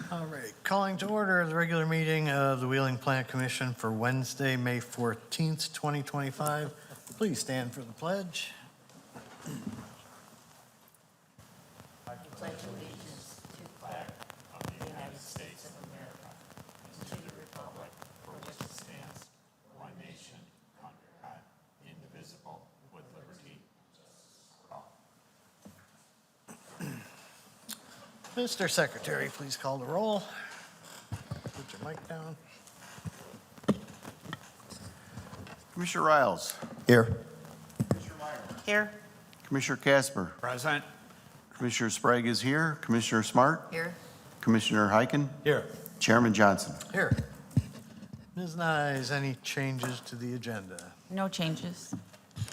All right, calling to order the regular meeting of the Wheeling Plant Commission for Wednesday, May 14th, 2025. Please stand for the pledge. I pledge allegiance to the flag of the United States of America and to the republic for which it stands, one nation, under God, indivisible, with liberty and justice for all. Mr. Secretary, please call the roll. Put your mic down. Commissioner Riles. Here. Commissioner Meyer. Here. Commissioner Casper. Present. Commissioner Sprague is here. Commissioner Smart. Here. Commissioner Heiken. Here. Chairman Johnson. Here. Ms. Nyes, any changes to the agenda? No changes.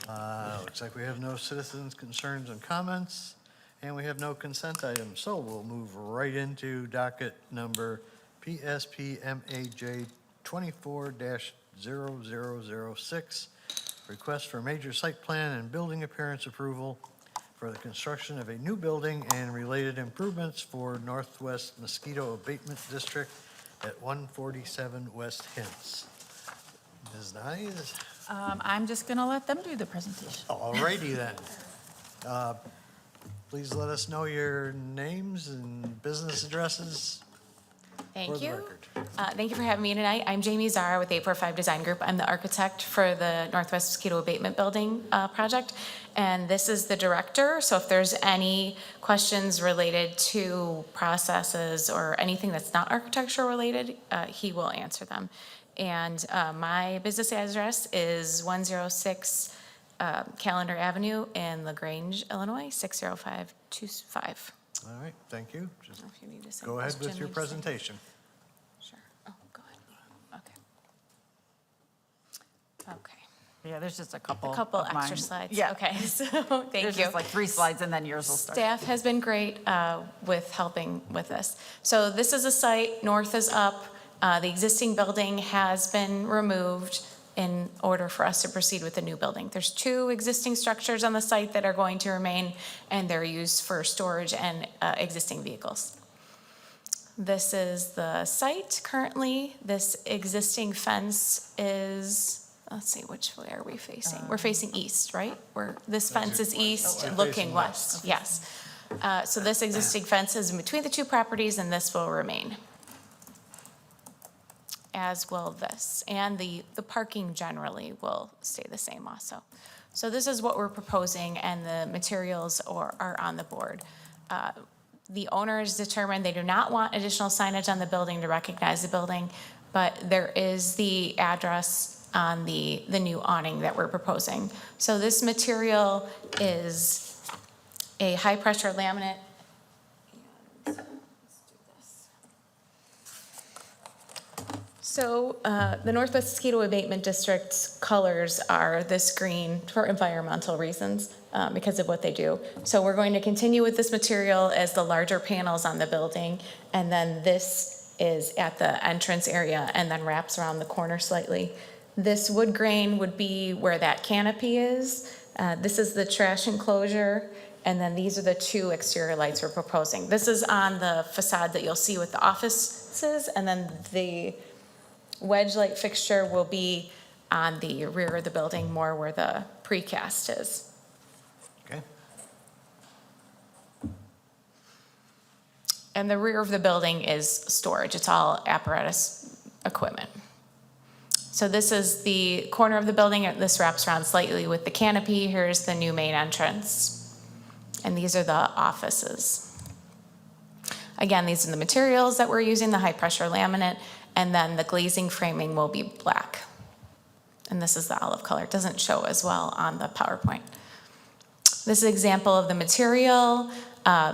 Looks like we have no citizens' concerns and comments, and we have no consent items. So we'll move right into docket number PSPMAJ 24-0006, request for major site plan and building appearance approval for the construction of a new building and related improvements for Northwest Mosquito Abatement District at 147 West Hintz. Ms. Nyes? I'm just going to let them do the presentation. All righty then. Please let us know your names and business addresses for Thank the you. record. Thank you for having me tonight. I'm Jamie Zara with 845 Design Group. I'm the architect for the Northwest Mosquito Abatement Building project, and this is the director. So if there's any questions related to processes or anything that's not architecture related, he will answer them. And my business address is 106 Callender Avenue in LaGrange, Illinois, 60525. All right, thank you. I Just don't know if you need to say go ahead with question, your you just say- presentation. Sure. Oh, go ahead. Okay. Okay. Yeah, there's just a couple. A couple of mine. extra slides. Yeah. Okay, so thank There's you. just like 3 slides and then yours will start. Staff has been great with helping with this. So this is a site, north is up. The existing building has been removed in order for us to proceed with the new building. There's 2 existing structures on the site that are going to remain, and they're used for storage and existing vehicles. This is the site currently. This existing fence is, let's see, which way are we facing? We're facing east, right? This fence is east, We're looking facing west, yes. So this existing fence is in between the 2 properties, and this will remain, as will this. And the parking generally will stay the same also. So this is what we're proposing, and the materials are on the board. The owners determined they do not want additional signage on the building to recognize the building, but there is the address on the new awning that we're proposing. So this material is a high-pressure laminate. And let's do this. So the Northwest Mosquito Abatement District's colors are this green for environmental reasons because of what they do. So we're going to continue with this material as the larger panels on the building, and then this is at the entrance area and then wraps around the corner slightly. This wood grain would be where that canopy is. This is the trash enclosure, and then these are the 2 exterior lights we're proposing. This is on the facade that you'll see with the offices, and then the wedge light fixture will be on the rear of the building, more where the precast is. Okay. And the rear of the building is storage. It's all apparatus equipment. So this is the corner of the building. This wraps around slightly with the canopy. Here's the new main entrance. And these are the offices. Again, these are the materials that we're using, the high pressure laminate, and then the glazing framing will be black. And this is the olive color. It doesn't show as well on the PowerPoint. This is an example of the material.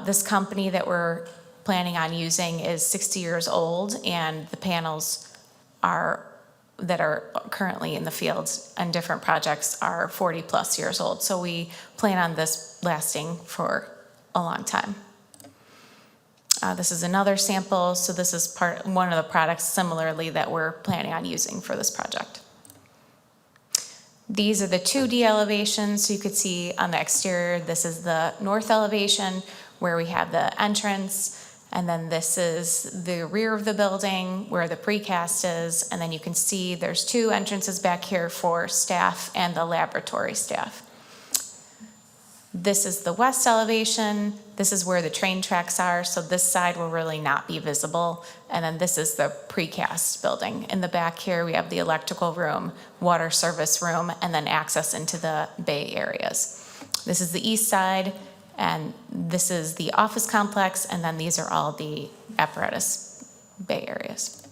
This company that we're planning on using is 60 years old, and the panels that are currently in the field and different projects are 40 plus years old. So we plan on this lasting for a long time. This is another sample. So this is one of the products similarly that we're planning on using for this project. These are the 2D elevations. So you could see on the exterior, this is the north elevation where we have the entrance. And then this is the rear of the building where the precast is. And then you can see there's 2 entrances back here for staff and the laboratory staff. This is the west elevation. This is where the train tracks are. So this side will really not be visible. And then this is the precast building. In the back here, we have the electrical room, water service room, and then access into the bay areas. This is the east side. And this is the office complex, and then these are all the apparatus bay areas.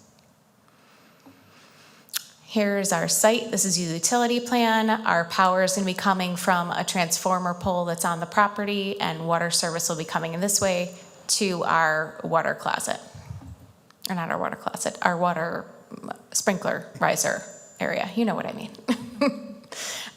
Here's our site. This is the utility plan. Our power is going to be coming from a transformer pole that's on the property, and water service will be coming in this way to our water closet. Or not our water closet, our water sprinkler riser area. You know what I mean.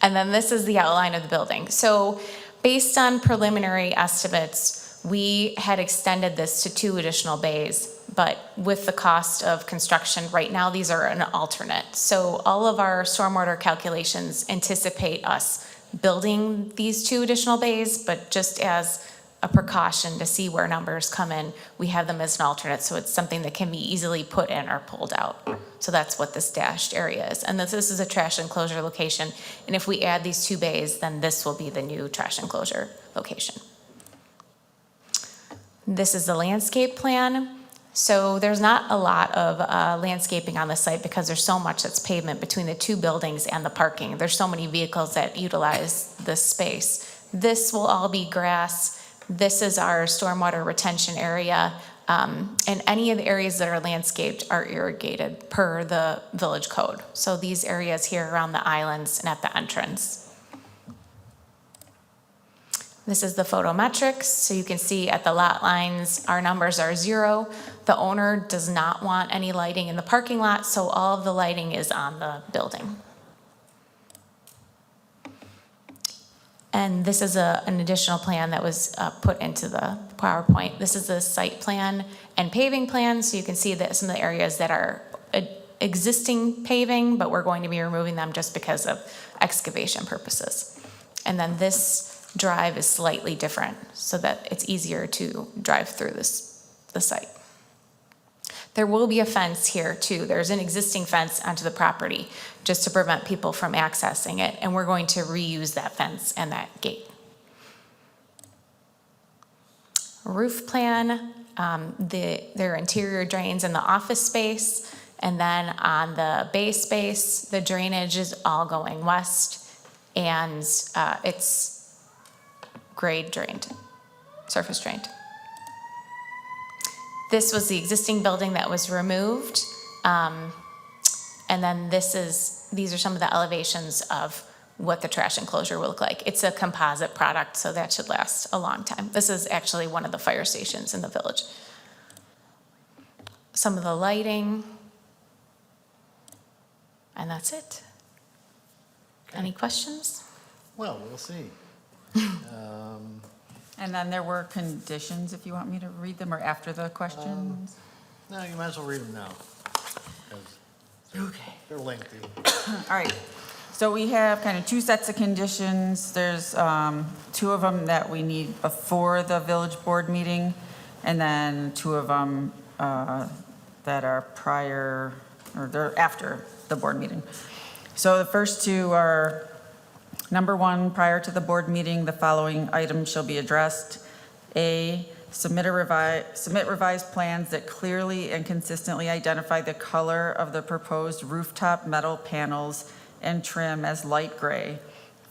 And then this is the outline of the building. So based on preliminary estimates, we had extended this to 2 additional bays, but with the cost of construction, right now these are an alternate. So all of our stormwater calculations anticipate us building these 2 additional bays, but just as a precaution to see where numbers come in, we have them as an alternate, so it's something that can be easily put in or pulled out. So that's what this dashed area is. And this is a trash enclosure location, and if we add these 2 bays, then this will be the new trash enclosure location. This is the landscape plan. So there's not a lot of landscaping on the site because there's so much that's pavement between the 2 buildings and the parking. There's so many vehicles that utilize this space. This will all be grass. This is our stormwater retention area, and any of the areas that are landscaped are irrigated per the village code. So these areas here around the islands and at the entrance. This is the photometrics, so you can see at the lot lines, our numbers are 0. The owner does not want any lighting in the parking lot, so all of the lighting is on the building. And this is an additional plan that was put into the PowerPoint. This is the site plan and paving plan, so you can see that some of the areas that are existing paving, but we're going to be removing them just because of excavation purposes. And then this drive is slightly different so that it's easier to drive through the site. There will be a fence here too. There's an existing fence onto the property just to prevent people from accessing it, and we're going to reuse that fence and that gate. Roof plan, their interior drains in the office space, and then on the bay space, the drainage is all going west, and it's grade drained, surface drained. This was the existing building that was removed. And then these are some of the elevations of what the trash enclosure will look like. It's a composite product, so that should last a long time. This is actually one of the fire stations in the village. Some of the lighting. And that's it. Any questions? Well, we'll see. And then there were conditions, if you want me to read them, or after the questions? No, you might as well read them now, because they're lengthy. All right, so we have kind of 2 sets of conditions. There's 2 of them that we need before the village board meeting, and then 2 of them that are prior, or they're after the board meeting. So the first 2 are, number 1, prior to the board meeting, the following items shall be addressed. A, submit revised plans that clearly and consistently identify the color of the proposed rooftop metal panels and trim as light gray.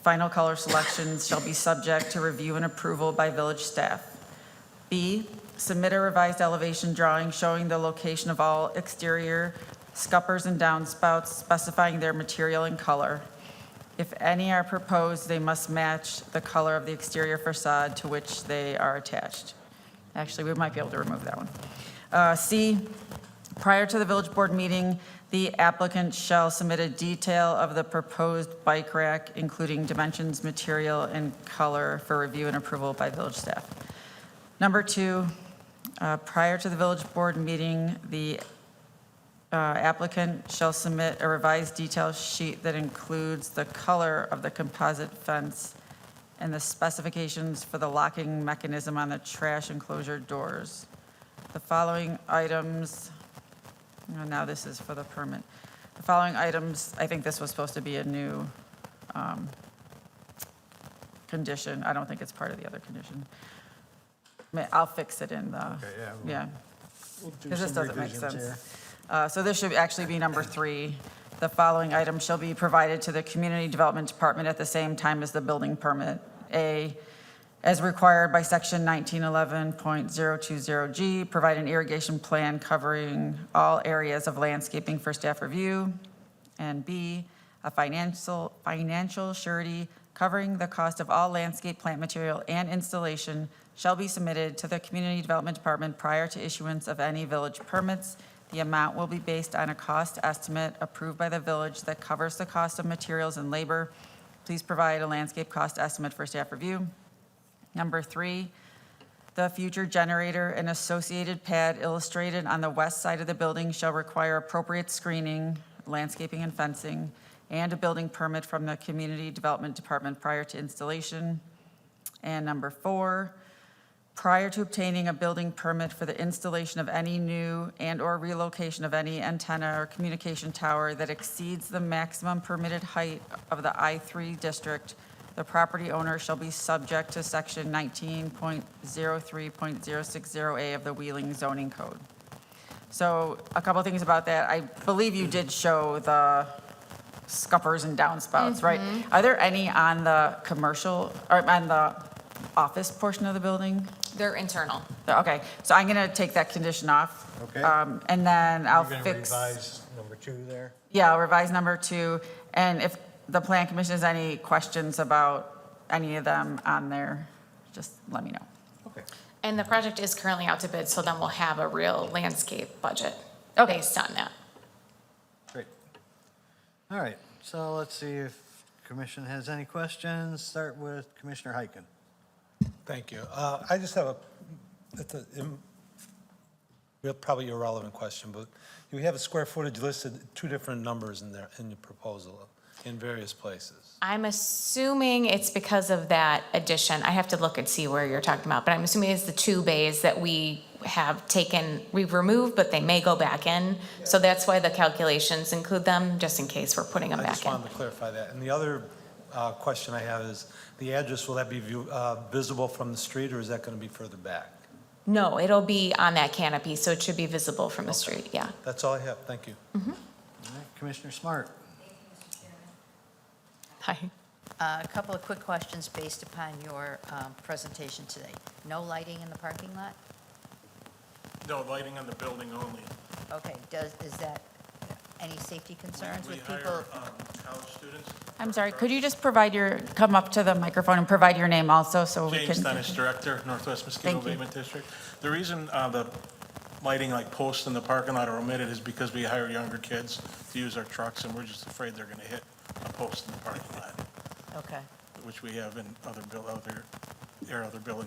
Final color selections shall be subject to review and approval by village staff. B, submit a revised elevation drawing showing the location of all exterior scuppers and downspouts, specifying their material and color. If any are proposed, they must match the color of the exterior facade to which they are attached. Actually, we might be able to remove that one. C, prior to the village board meeting, the applicant shall submit a detail of the proposed bike rack, including dimensions, material, and color for review and approval by village staff. Number 2, prior to the village board meeting, the applicant shall submit a revised detail sheet that includes the color of the composite fence and the specifications for the locking mechanism on the trash enclosure doors. The following items, now this is for the permit. The following items, I think this was supposed to be a new condition. I don't think it's part of the other condition. I'll fix it in the, Okay, yeah, we'll- yeah. We'll do Because this some doesn't make revisions sense. here. So this should actually be number 3. The following items shall be provided to the Community Development Department at the same time as the building permit. A, as required by section 1911.020G, provide an irrigation plan covering all areas of landscaping for staff review. And B, a financial surety covering the cost of all landscape plant material and installation shall be submitted to the Community Development Department prior to issuance of any village permits. The amount will be based on a cost estimate approved by the village that covers the cost of materials and labor. Please provide a landscape cost estimate for staff review. Number 3, the future generator and associated pad illustrated on the west side of the building shall require appropriate screening, landscaping and fencing, and a building permit from the Community Development Department prior to installation. And number 4, prior to obtaining a building permit for the installation of any new and/or relocation of any antenna or communication tower that exceeds the maximum permitted height of the I-3 district, the property owner shall be subject to section 19.03.060A of the Wheeling zoning code. So a couple things about that. I believe you did show the scuppers and downspouts, right? Are there any on the commercial, or on the office portion of the building? They're internal. Okay, so I'm going to take that condition off. Okay. And then I'll You're going to fix. revise number 2 there? Yeah, I'll revise number 2. And if the plan commission has any questions about any of them on there, just let me know. Okay. And the project is currently out to bid, so then we'll have a real landscape budget Okay. based on that. Great. All right, so let's see if commission has any questions. Start with Commissioner Heiken. Thank you. I just have probably irrelevant question, but you have a square footage listed, 2 different numbers in there in the proposal in various places. I'm assuming it's because of that addition. I have to look and see where you're talking about, but I'm assuming it's the 2 bays that we've removed, but they may go back in. So that's why the calculations include them, just in case we're putting them I back just in. wanted to clarify that. And the other question I have is, the address, will that be visible from the street, or is that going to be further back? No, it'll be on that canopy, so it should be visible from the street, yeah. That's all I have. Thank you. All right, Commissioner Smart. Hi. A couple of quick questions based upon your presentation today. No lighting in the parking lot? No, lighting on the building only. Okay, is that any safety concerns We with people? hire college students. I'm sorry, could you just come up to the microphone and provide your name also, so we can. James Dennis, Director, Northwest Mosquito Thank you. Abatement District. The reason the lighting like posts in the parking lot are omitted is because we hire younger kids to use our trucks, and we're just afraid they're going to hit a post in the parking lot, Okay. which we have in other buildings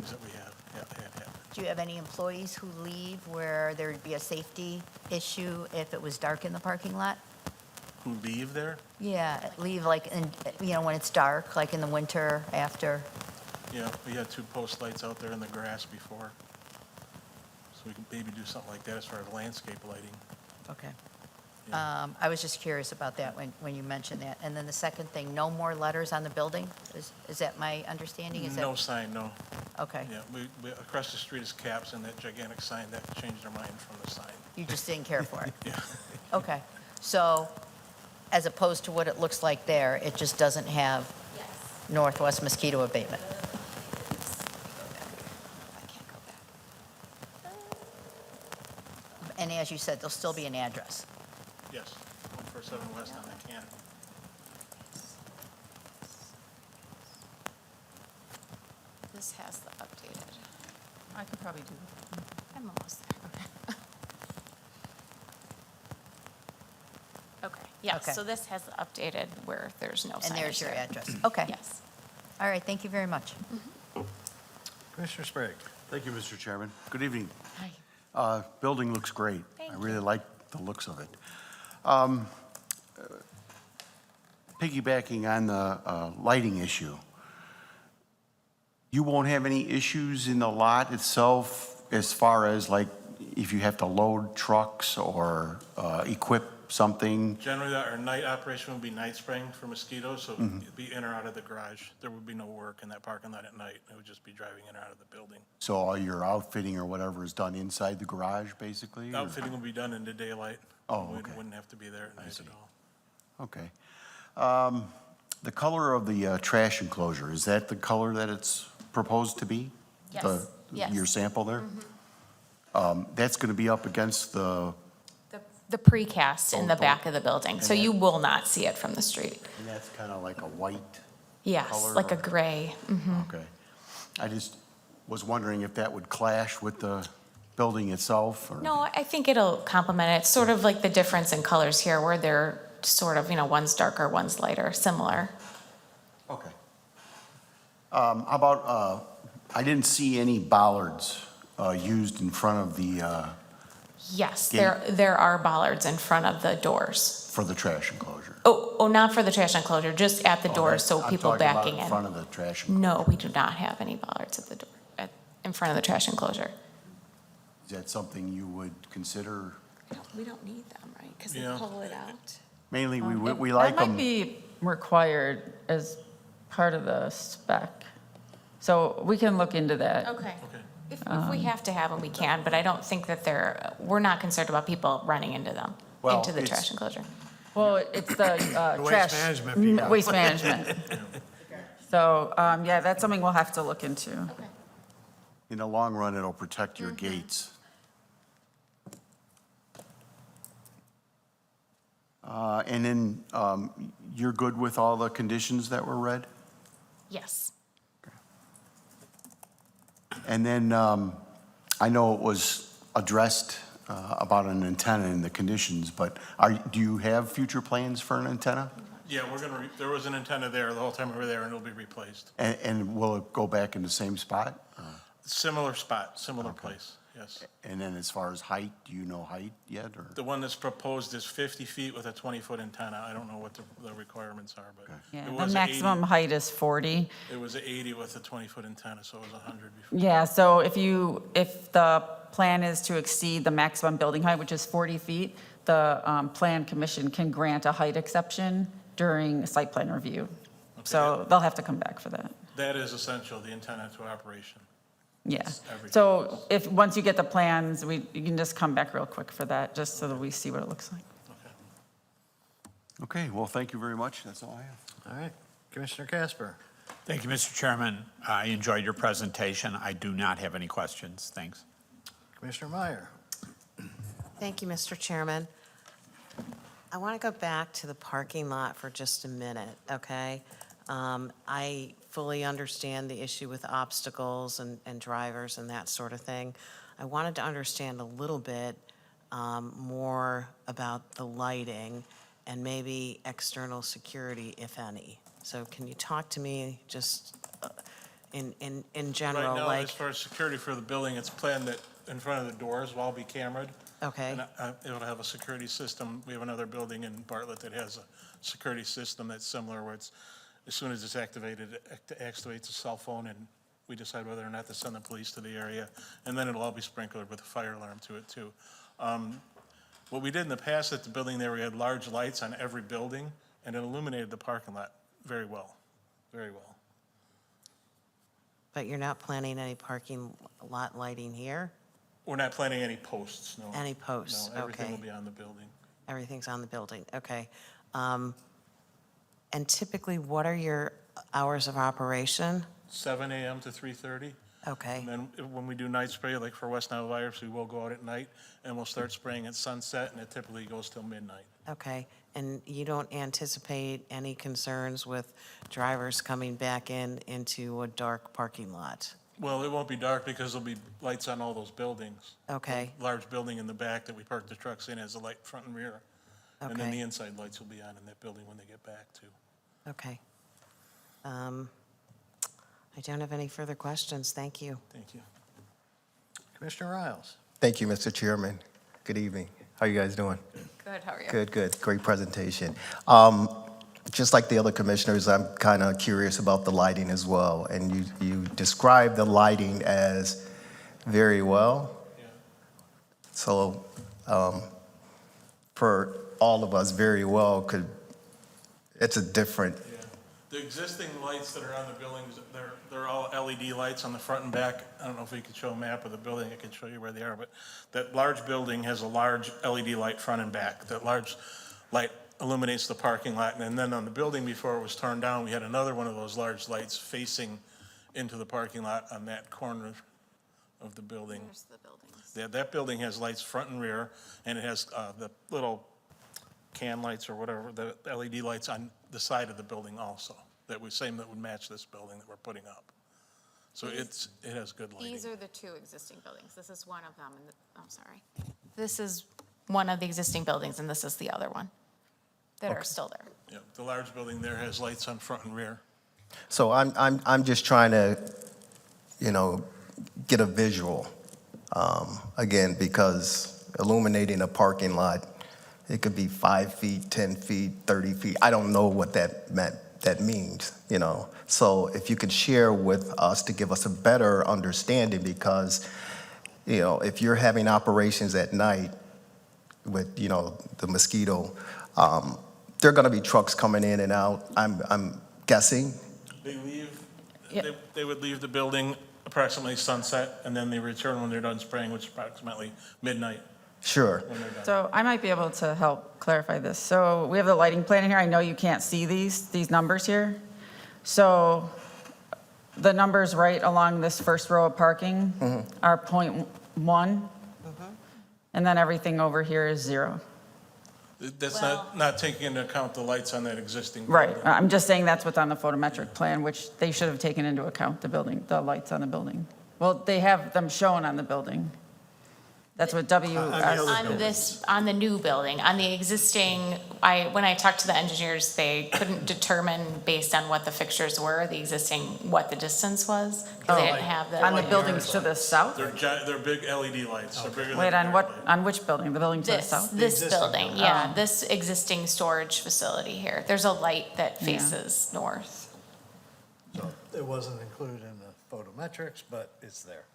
that we have had happen. Do you have any employees who leave where there'd be a safety issue if it was dark in the parking lot? Who leave there? Yeah, leave like, when it's dark, like in the winter after? Yeah, we had 2 post lights out there in the grass before. So we can maybe do something like that as far as landscape lighting. Okay. Yeah. I was just curious about that when you mentioned that. And then the second thing, no more letters on the building? Is that my understanding? Is that? No sign, no. Okay. Yeah, we across the street is Caps and that gigantic sign, that changed our mind from the sign. You just didn't care for it? Yeah. Okay. So as opposed to what it looks like there, it just doesn't have Northwest Mosquito Abatement? I can't go back. And as you said, there'll still be an address? Yes, 147 West on the can. This has the updated. I could probably do it. I'm almost there. Okay, yes, Okay. so this has the updated where there's no signage And there's your there. address? Okay. Yes. All right, thank you very much. Commissioner Sprague. Thank you, Mr. Chairman. Good evening. Hi. Building looks great. Thank I you. really like the looks of it. Piggybacking on the lighting issue, you won't have any issues in the lot itself as far as like if you have to load trucks or equip something? Generally, our night operation would be night spraying for mosquitoes, so it'd be in or out of the garage. There would be no work in that parking lot at night. It would just be driving in or out of the building. So all your outfitting or whatever is done inside the garage, basically? or- Outfitting will be done in the daylight. Oh, We okay. wouldn't have to be there at night at all. Okay. The color of the trash enclosure, is that the color that it's proposed to be? Yes, The- yes. Your sample there? That's going to be up against the, The precast in the Oh, back of the building, so you will not see it from the street. and that's kind of like a white? Yes, Color like a or- gray. Okay. I just was wondering if that would clash with the building itself, or? No, I think it'll complement it. It's sort of like the difference in colors here, where they're sort of, one's darker, one's lighter, similar. Okay. How about, I didn't see any bollards used in front of the, Yes, Gate. there are bollards in front of the doors. for the trash enclosure. Oh, not for the trash enclosure, just at the doors, so people backing I'm talking about in front in. of the trash enclosure. No, we do not have any bollards at the door, in front of the trash enclosure. Is that something you would consider? We don't need them, right? Because they Yeah. pull it out. Mainly, we like That them. might be required as part of the spec. So we can look into that. Okay. If we have to have them, we can, but I don't think that we're not concerned about people running into them, Well, into the it's- trash enclosure. Well, it's the waste trash. management people. Waste management. So, yeah, that's something we'll have to look into. Okay. In the long run, it'll protect your gates. And then, you're good with all the conditions that were read? Yes. And then, I know it was addressed about an antenna in the conditions, but do you have future plans for an antenna? Yeah, there was an antenna there the whole time we were there, and it'll be replaced. And will it go back in the same spot? Similar spot, similar place, yes. And then as far as height, do you know height yet, or? The one that's proposed is 50 feet with a 20-foot antenna. I don't know what the requirements are, but Yeah, it the was maximum height is 40. It was 80 with a 20-foot antenna, so it was 100 before. Yeah, so if the plan is to exceed the maximum building height, which is 40 feet, the Plan Commission can grant a height exception during site plan review. So they'll have to come back for that. That is essential, the antenna to operation. Yeah. everything. So once you get the plans, you can just come back real quick for that, just so that we see what it looks like. Okay, well, thank you very much. That's all I have. All right, Commissioner Casper. Thank you, Mr. Chairman. I enjoyed your presentation. I do not have any questions. Thanks. Commissioner Meyer. Thank you, Mr. Chairman. I want to go back to the parking lot for just a minute, okay? I fully understand the issue with obstacles and drivers and that sort of thing. I wanted to understand a little bit more about the lighting and maybe external security, if any. So can you talk to me just in general, Right now, like, as far as security for the building, it's planned that in front of the doors will all be cameraed. okay? And it'll have a security system. We have another building in Bartlett that has a security system that's similar, where it's, as soon as it's activated, it activates a cell phone, and we decide whether or not to send the police to the area. And then it'll all be sprinkled with a fire alarm to it, too. What we did in the past at the building there, we had large lights on every building, and it illuminated the parking lot very well, very well. But you're not planning any parking lot lighting here? We're not planning any posts, no. Any posts, No, everything will okay. be on the building. Everything's on the building, okay. And typically, what are your hours of operation? 7 a.m. to 3:30. Okay, And then when we do night spray, like for West Nile virus, we will go out at night, and we'll start spraying at sunset, and it typically goes till midnight. okay. And you don't anticipate any concerns with drivers coming back into a dark parking lot? Well, it won't be dark because there'll be lights on all those buildings. Okay, Large building in the back that we park the trucks in has a light front and rear. And then the okay, inside lights will be on in that building when they get back too. okay. I don't have any further questions, thank you. Thank you. Commissioner Riles. Thank you, Mr. Chairman. Good evening. How you guys doing? Good, how are you? Good, good. Great presentation. Just like the other commissioners, I'm kind of curious about the lighting as well. And you described the lighting as very well. So for all of us, very well, it's a different, Yeah. The existing lights that are on the buildings, they're all LED lights on the front and back. I don't know if we could show a map of the building, I could show you where they are, but that large building has a large LED light front and back. That large light illuminates the parking lot, and then on the building before it was torn down, we had another one of those large lights facing into the parking lot on that corner of the building. There's the buildings. That building has lights front and rear, and it has the little can lights or whatever, the LED lights on the side of the building also, that would match this building that we're putting up. So it has good lighting. These are the two existing buildings. This is one of them, and I'm sorry. This is one of the existing buildings, and this is the other one that are still there. Yeah, the large building there has lights on front and rear. so I'm just trying to, get a visual, again, because illuminating a parking lot, it could be 5 feet, 10 feet, 30 feet. I don't know what that means, So if you could share with us to give us a better understanding, because, if you're having operations at night with, the Mosquito, there are going to be trucks coming in and out, I'm guessing. They leave, Yeah. they would leave the building approximately sunset, and then they return when they're done spraying, which is approximately midnight Sure. when they're done. So I might be able to help clarify this. So we have the lighting plan in here. I know you can't see these numbers here. So the numbers right along this first row of parking are .1, and then everything over here is 0. That's Well- not taking into account the lights on that existing Right, building. I'm just saying that's what's on the photometric plan, which they should have taken into account, the lights on the building. Well, they have them shown on the building. That's what On the new building, on the existing, when I talked to the engineers, they couldn't determine based on what the fixtures were, the existing, what the distance was, because they didn't have the. on the buildings to the south? They're big LED lights. They're bigger than Wait, a on yard what, light. on which building? The building to the This, south? this existing building, building. yeah, this existing storage facility here. There's a light that Yeah. faces north. So it wasn't included in the photometrics, but it's there.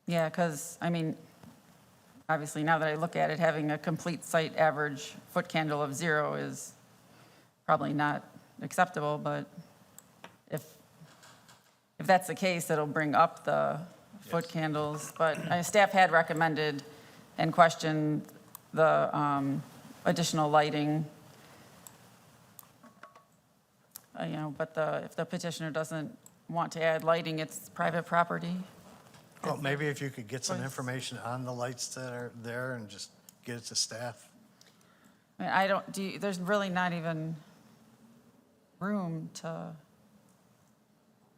Yeah, because, obviously, now that I look at it, having a complete site average foot candle of 0 is probably not acceptable, but if that's the case, it'll bring up the foot candles. But staff had recommended and questioned the additional lighting. But if the petitioner doesn't want to add lighting, it's private property. Well, maybe if you could get some Choice. information on the lights that are there and just get it to staff. There's really not even room to,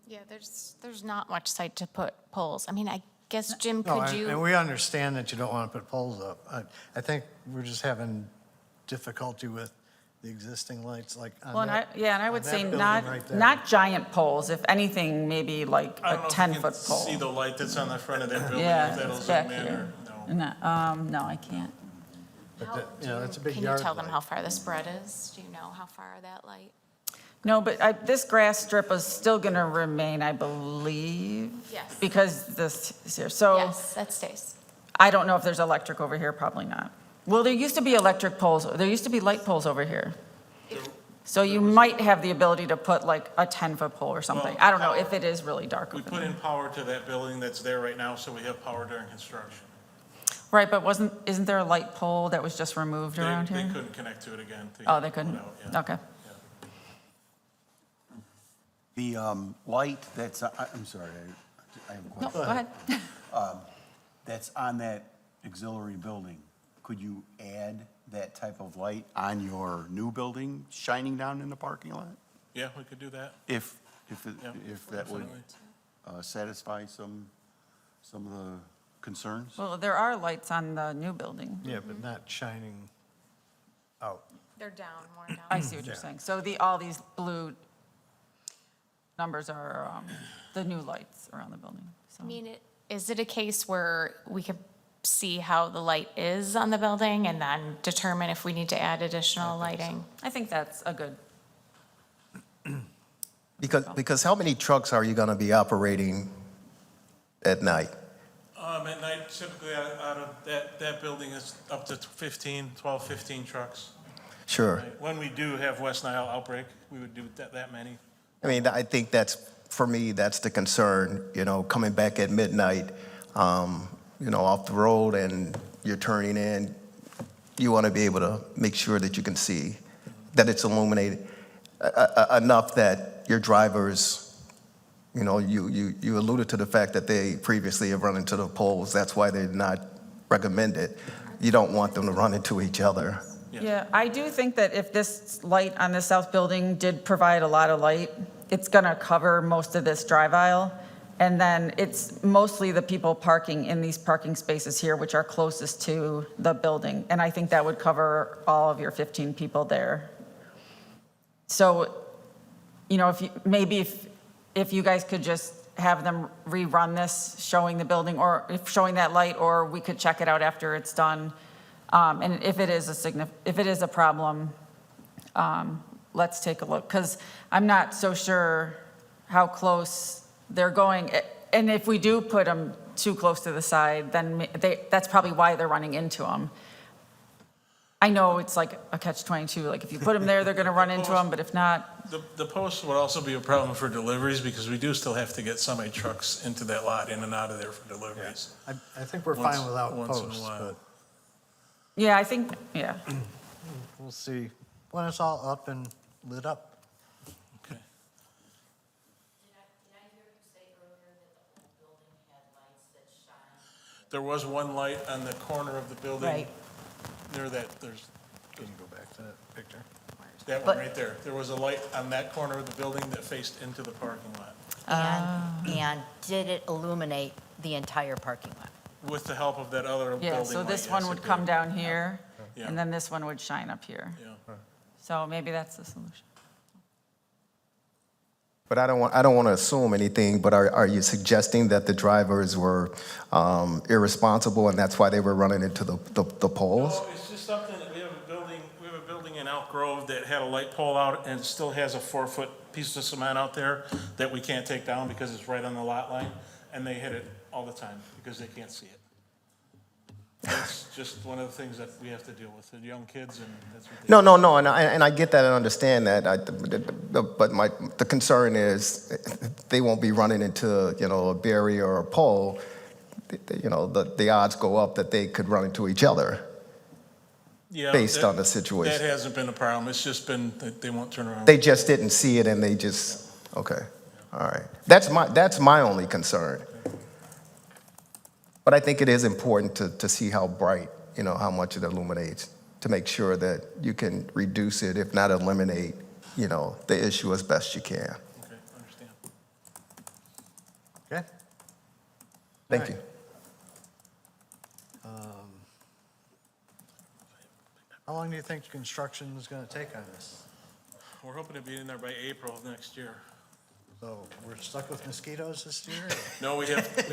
Yeah, there's not much site to put poles. I guess, Jim, No, could and you? we understand that you don't want to put poles up. I think we're just having difficulty with the existing lights, like on well, and that. I would on that say building not, right there. not giant poles, if anything, maybe like I a don't know if you can 10-foot pole. see the light that's on the front of that building, Yeah, if that'll it's zoom back in here. or, no. No, I can't. But that's a big Can you yard tell them light. how far the spread is? Do you know how far that light? No, but this grass strip is still going to remain, I believe. Yes. Because this is here. So Yes, that stays. I don't know if there's electric over here, probably not. Well, there used to be electric poles, there used to be light poles over here. So you might have the ability to put like a 10-foot pole or something. Well, I don't know if it is really dark We over put there. in power to that building that's there right now, so we have power during construction. Right, but isn't there a light pole that was just removed around They here? couldn't connect to it again. Oh, they pull it couldn't? out, yeah. Okay. The light that's, I'm sorry, I have a No, question. go ahead. That's on that auxiliary building. Could you add that type of light on your new building shining down in the parking lot? Yeah, we could do that. If Yeah, that would definitely. satisfy some of the concerns? Well, there are lights on the new building. Yeah, but not shining out. They're down, more down. I see what you're saying. So all these blue numbers are the new lights around the building. So. Is it a case where we could see how the light is on the building and then determine if we need to add additional lighting? I think that's a good, Because how many trucks are you gonna be operating at night? At night, typically out of that building is up to 12, 15 trucks. Sure. Right. When we do have West Nile outbreak, we would do that many. I mean, I think that's, for me, that's the concern, coming back at midnight, off the road and you're turning in, you want to be able to make sure that you can see, that it's illuminated enough that your drivers, you alluded to the fact that they previously have run into the poles. That's why they're not recommended. You don't want them to run into each other. Yeah, I do think that if this light on the south building did provide a lot of light, it's going to cover most of this drive aisle. And then it's mostly the people parking in these parking spaces here, which are closest to the building. And I think that would cover all of your 15 people there. So, if you guys could just have them rerun this, showing the building, or showing that light, or we could check it out after it's done. And if it is a problem, let's take a look, because I'm not so sure how close they're going. And if we do put them too close to the side, then that's probably why they're running into them. I know it's like a catch-22, like if you put them there, they're going to run into them, but if not, The post would also be a problem for deliveries because we do still have to get semi-trucks into that lot, in and out of there for deliveries. I think we're fine without Once in a posts, while. but yeah, I think, yeah. we'll see when it's all up and lit up. Okay. Did I hear you say earlier that the whole building had lights that shine? There was one light on the corner of the building. Right. Near that, there's Can you go back to that picture? that one right there. There was a light on that corner of the building that faced into the parking lot. And did it illuminate the entire parking lot? With the help of that other building Yeah, light. so this yes, one it would did. come down here, Yeah. and then this one would shine up here. Yeah. So maybe that's the solution. But I don't want to assume anything, but are you suggesting that the drivers were irresponsible and that's why they were running into the poles? No, it's just something that we have a building in Elk Grove that had a light pole out and it still has a 4-foot piece of cement out there that we can't take down because it's right on the lot line. And they hit it all the time because they can't see it. It's just one of the things that we have to deal with, the young kids, and that's what they. No, and I get that and understand that. But the concern is they won't be running into a barrier or a pole. The odds go up that they could run into each other. Yeah, based that- on the situation. That hasn't been a problem. It's just been that they won't turn around. They just didn't see it and they just okay, all right. That's my only concern. But I think it is important to see how bright, how much it illuminates, to make sure that you can reduce it, if not eliminate, the issue as best you can. Okay, understand. Okay? Thank you. How long do you think construction is going to take on this? We're hoping to be in there by April of next year. So we're stuck with mosquitoes this year? No, we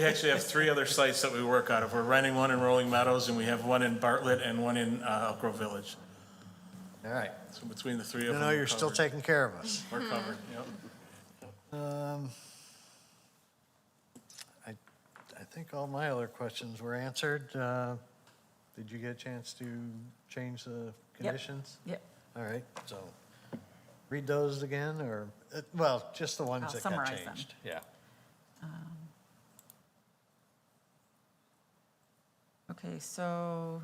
actually have 3 other sites that we work out of. We're renting one in Rolling Meadows, and we have one in Bartlett and one in Elk Grove Village. All right. So between the 3 of them. No, we're you're still covered. taking care of us. We're covered, yep. I think all my other questions were answered. Did you get a chance to change the conditions? Yep. All right, so read those again, or, well, just the ones I'll that got summarize them. changed. Yeah. Okay, so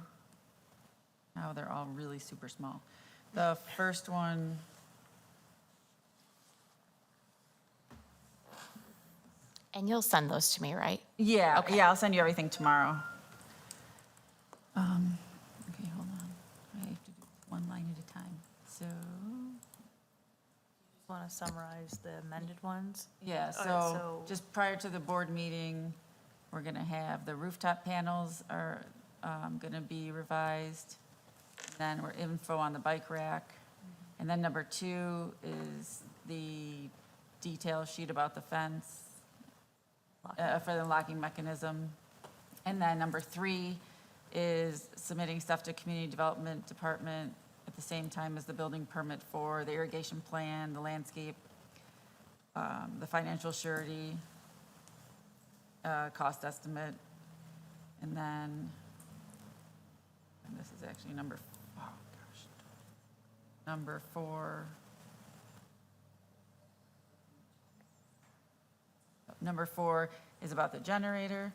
now they're all really super small. The first one, And you'll send those to me, right? yeah, Okay. yeah, I'll send you everything tomorrow. Okay, hold on. I have to do one line at a time. So, Want to summarize the amended ones? yeah, All right, so just prior to the board meeting, we're going to have the rooftop panels are going to be revised. Then we're info on the bike rack. And then number 2 is the detail sheet about the fence for the locking mechanism. And then number 3 is submitting stuff to Community Development Department at the same time as the building permit for the irrigation plan, the landscape the financial surety, cost estimate, and then, and this is actually number 4. Number 4 is about the generator,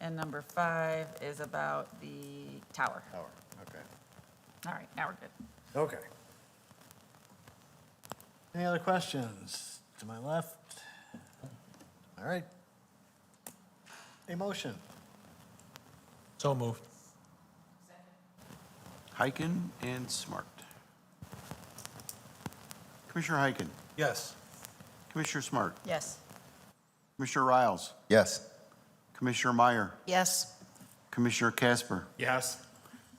and number 5 is about the tower. Tower, okay. All right, now we're good. Okay. Any other questions? To my left? All right. A motion. So moved. Heiken and Smart. Commissioner Heiken, Yes. Commissioner Smart, Yes. Commissioner Riles, Yes. Commissioner Meyer, Yes. Commissioner Casper, Yes.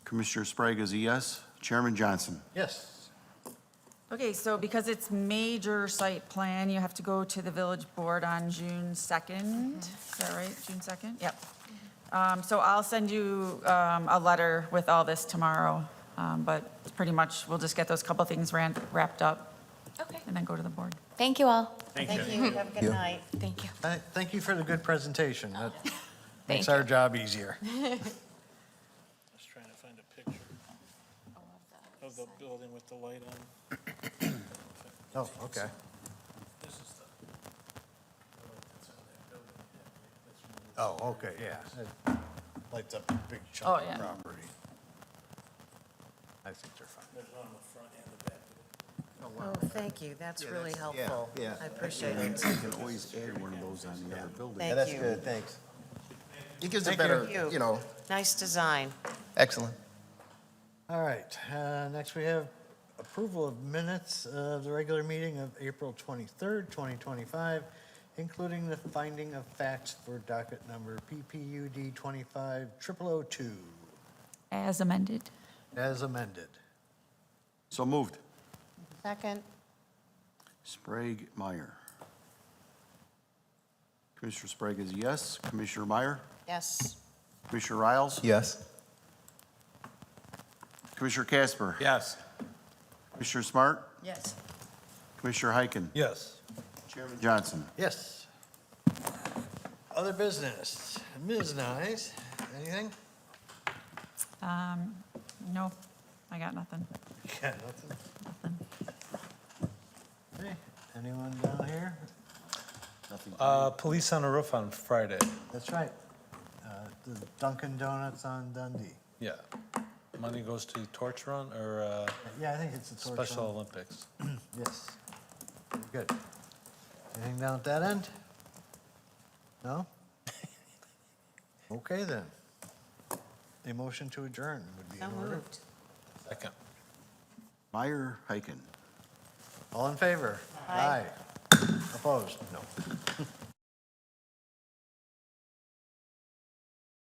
Commissioner Sprague is a yes, Chairman Johnson. Yes. Okay, so because it's major site plan, you have to go to the village board on June 2nd. Is that right, June 2nd? Yep. So I'll send you a letter with all this tomorrow, but pretty much, we'll just get those couple things wrapped up Okay. and then go to the board. Thank you all. Thank you. Have a good night. Thank you. Thank you for the good presentation. That makes Thank our job easier. Just trying to find a picture of the building with the light on. Oh, okay. This is the light that's on that building. Oh, okay, yeah. It lights up a big Oh, chunk of yeah. property. I think they're fine. There's one on the front and the back. Oh, thank you. That's really helpful. yeah. I appreciate it. You can always add one of those on the other building. Yeah, Thank that's you. good, thanks. It gives a Thank you. better, Thank you. you know, Nice design. excellent. All right, next we have approval of minutes of the regular meeting of April 23rd, 2025, including the finding of facts for docket number PPUD 25-0002, As amended. as amended. So moved. Second. Sprague, Meyer. Commissioner Sprague is a yes, Commissioner Meyer, Yes. Commissioner Riles, Yes. Commissioner Casper, Yes. Commissioner Smart, Yes. Commissioner Heiken, Yes. Chairman Johnson. Yes. Other business, Ms. Nyes, anything? No, I got nothing. Yeah, nothing. Okay, anyone down here? Police on the roof on Friday. That's right. The Dunkin' Donuts on Dundee. Yeah. Money goes to Torch Run or Yeah, I think it's a torch Special run. Olympics. Yes. Very good. Anything down at that end? No? Okay, then. A motion to adjourn would be So in order. moved. Second. Meyer, Heiken. All in favor? Aye. Opposed? No.